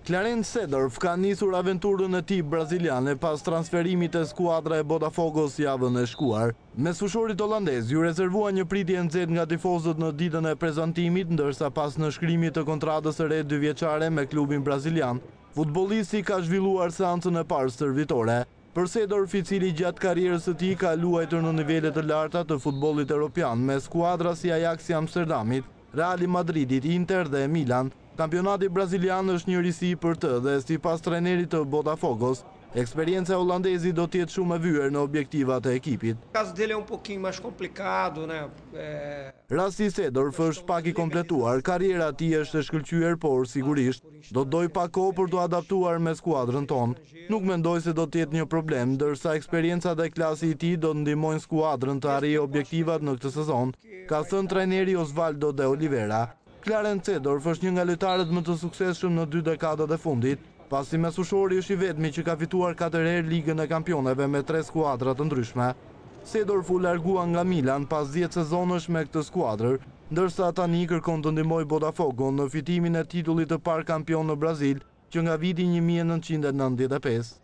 Clarence Seedorf ka nisur aventurën e tij braziliane pas transferimit të skuadra e Botafogos javën e shkuar. Mesfushiorit holandez ju rezervua një pritje nxehtë nga tifozët në ditën e prezantimit, ndërsa pas nënshkrimit të kontratës së re 2 vjeçare me klubin brazilian, futbollisti ka zhvilluar seancën e parë stërvitore. Për Seedorf, i cili gjatë karrierës së tij ka luajtur në nivele të larta të futbollit evropian me skuadra si Ajax i Amsterdamit, Real Madridit, Inter dhe Milan, kampionati brazilian është një risi për të dhe sipas trajnerit të Botafogos, eksperienca e holandezit do të jetë shumë e vyer në objektivat e ekipit. O caso dele é pouquinho mais complicado, né? Rasti i Seedorf është pak i kompletuar, karriera e tij është e shkëlqyer, por sigurisht do të doj pak kohë për të adaptuar me skuadrën tonë. Nuk mendoj se do të jetë një problem, ndërsa eksperienca dhe klasi i tij do të ndihmojnë skuadrën të arrijë objektivat në këtë sezon, ka thënë trajneri Osvaldo de Oliveira. Clarence Seedorf është një nga lojtarët më të suksesshëm në 2 dekadat e fundit, pasi mesfushori është i vetmi që ka fituar 4 herë Ligën e Kampioneve me 3 skuadra të ndryshme. Seedorf u largua nga Milan pas 10 sezonësh me këtë skuadër, ndërsa tani kërkon të ndihmojë Botafogon në fitimin e titullit të parë kampion në Brazil, që nga viti 1995.